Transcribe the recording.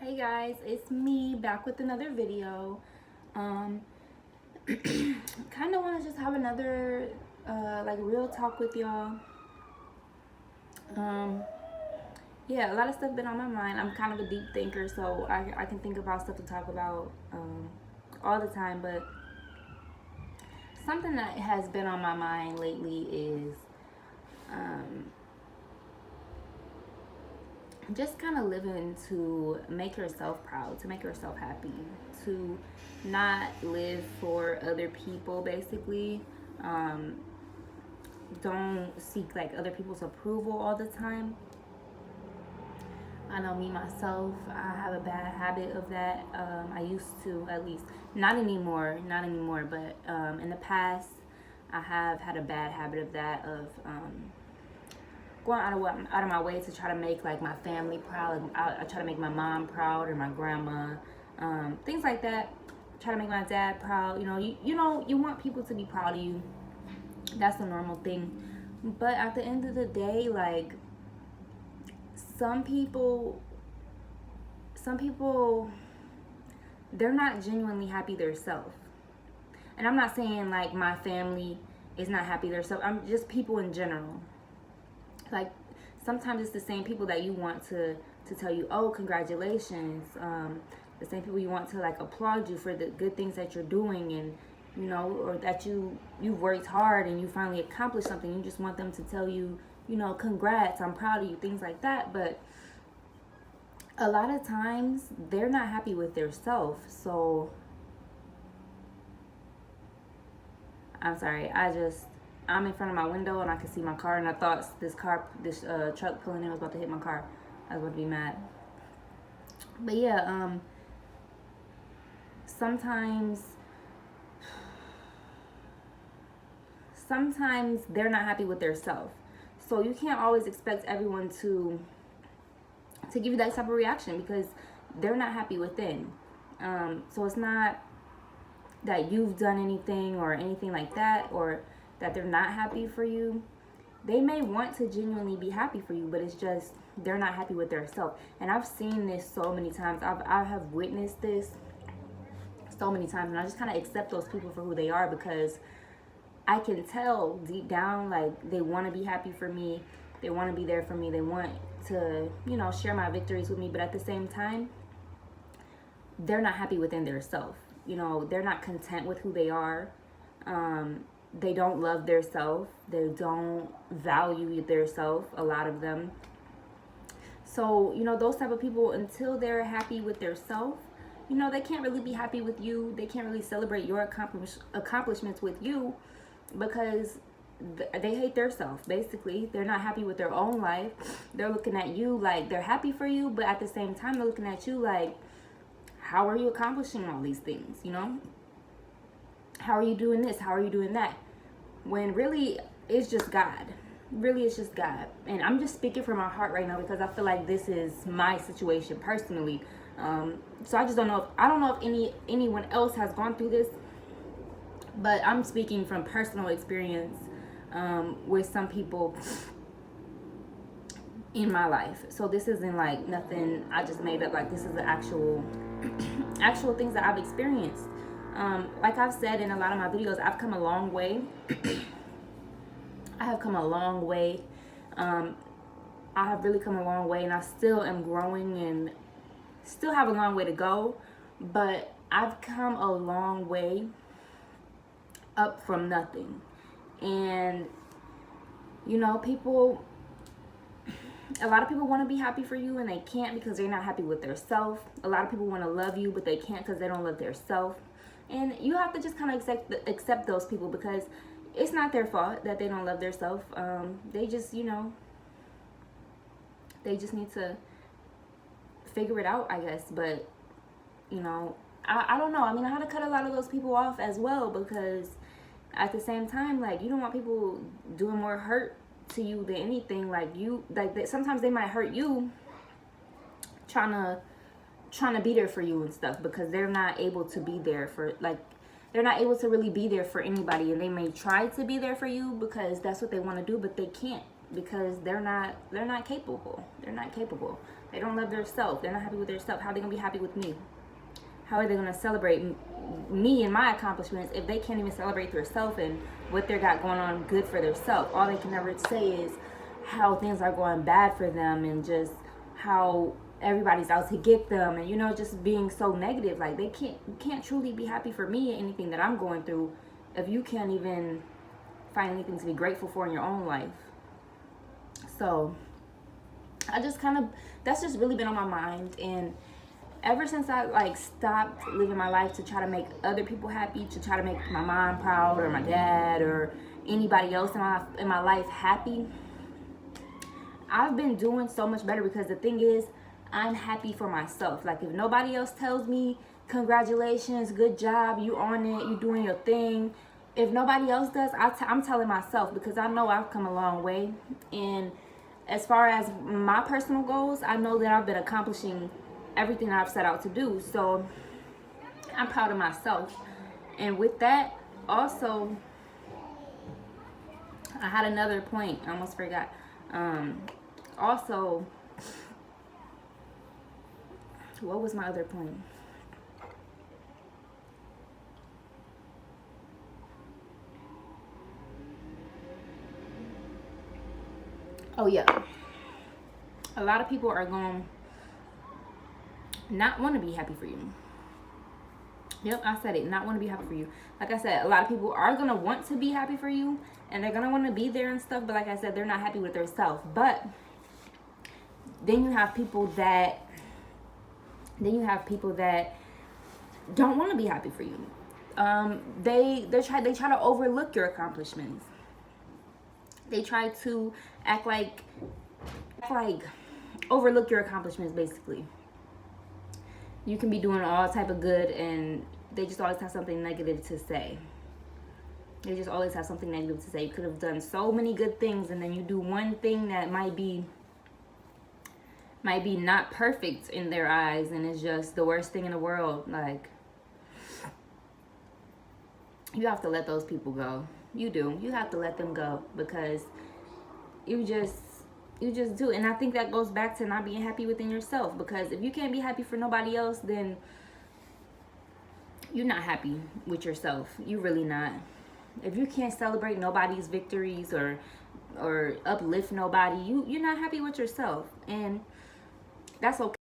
Hey guys, it's me back with another video. Kind of want to just have another like real talk with y'all. Yeah, a lot of stuff been on my mind. I'm kind of a deep thinker, so I can think about stuff to talk about all the time. But something that has been on my mind lately is just kind of living to make yourself proud, to make yourself happy, to not live for other people, basically. Don't seek like other people's approval all the time. I know me myself, I have a bad habit of that. I used to, at least, not anymore, but in the past, I have had a bad habit of that, of going out of my way to try to make like my family proud. I try to make my mom proud or my grandma, things like that. Try to make my dad proud. You want people to be proud of you. That's a normal thing. But at the end of the day, like some people, they're not genuinely happy themselves. And I'm not saying like my family is not happy themselves. I'm just people in general. Like sometimes it's the same people that you want to tell you, oh, congratulations. The same people you want to like applaud you for the good things that you're doing, and or that you've worked hard and you finally accomplished something. You just want them to tell you, congrats, I'm proud of you, things like that. But a lot of times they're not happy with their self. So I'm sorry, I'm in front of my window and I can see my car, and I thought this truck pulling in was about to hit my car. I was about to be mad. But yeah, sometimes they're not happy with their self. So you can't always expect everyone to give you that type of reaction, because they're not happy within. So it's not that you've done anything or anything like that, or that they're not happy for you. They may want to genuinely be happy for you, but it's just they're not happy with their self. And I've seen this so many times. I have witnessed this so many times, and I just kind of accept those people for who they are, because I can tell deep down, like, they want to be happy for me. They want to be there for me. They want to, share my victories with me. But at the same time, they're not happy within their self. They're not content with who they are. They don't love their self. They don't value their self, a lot of them. So, those type of people, until they're happy with their self, they can't really be happy with you. They can't really celebrate your accomplishments with you, because they hate their self. Basically, they're not happy with their own life. They're looking at you like they're happy for you, but at the same time, they're looking at you like, how are you accomplishing all these things? How are you doing this? How are you doing that? When really, it's just God. Really, it's just God. And I'm just speaking from my heart right now, because I feel like this is my situation personally. So I just don't know if anyone else has gone through this, but I'm speaking from personal experience with some people in my life. So this isn't like nothing I just made up. Like, this is the actual things that I've experienced. Like I've said in a lot of my videos, I've come a long way. I have come a long way. I have really come a long way, and I still am growing and still have a long way to go. But I've come a long way up from nothing. And a lot of people want to be happy for you, and they can't, because they're not happy with their self. A lot of people want to love you, but they can't, because they don't love their self. And you have to just kind of accept those people, because it's not their fault that they don't love their self. They just they just need to figure it out, I guess. But I don't know. I mean, I had to cut a lot of those people off as well, because at the same time, like, you don't want people doing more hurt to you than anything. Sometimes they might hurt you trying to be there for you and stuff, because they're not able to be there for, like, they're not able to really be there for anybody. And they may try to be there for you because that's what they want to do, but they can't, because they're not capable. They're They don't love themselves. They're not happy with themselves. How are they gonna be happy with me? How are they gonna celebrate me and my accomplishments if they can't even celebrate themselves and what they got going on good for themselves? All they can ever say is how things are going bad for them and just how everybody's out to get them, and just being so negative. Like, you can't truly be happy for me and anything that I'm going through if you can't even find anything to be grateful for in your own life. So I just that's just really been on my mind. And ever since I stopped living my life to try to make other people happy, to try to make my mom proud or my dad or anybody else in my life happy, I've been doing so much better, because the thing is, I'm happy for myself. Like, if nobody else tells me congratulations, good job, you on it, you doing your thing, if nobody else does, I'm telling myself, because I know I've come a long way. And as far as my personal goals, I know that I've been accomplishing everything that I've set out to do. So I'm proud of myself. And with that, also, I had another point. I almost forgot. Also, what was my other point? Oh yeah, a lot of people are going to not want to be happy for you. Yep, I said it, not want to be happy for you. Like I said, a lot of people are going to want to be happy for you, and they're going to want to be there and stuff, but like I said, they're not happy with themselves. But then you have people that don't want to be happy for you. They try to overlook your accomplishments. They try to act like overlook your accomplishments. Basically, you can be doing all type of good, and they just always have something negative to say. They just always have something negative to say. You could have done so many good things, and then you do one thing that might be not perfect in their eyes, and it's just the worst thing in the world. Like, you have to let those people go. You do. You have to let them go, because you just do. And I think that goes back to not being happy within yourself, because if you can't be happy for nobody else, then you're not happy with yourself. You really not. If you can't celebrate nobody's victories or uplift nobody, you're not happy with yourself. And that's okay.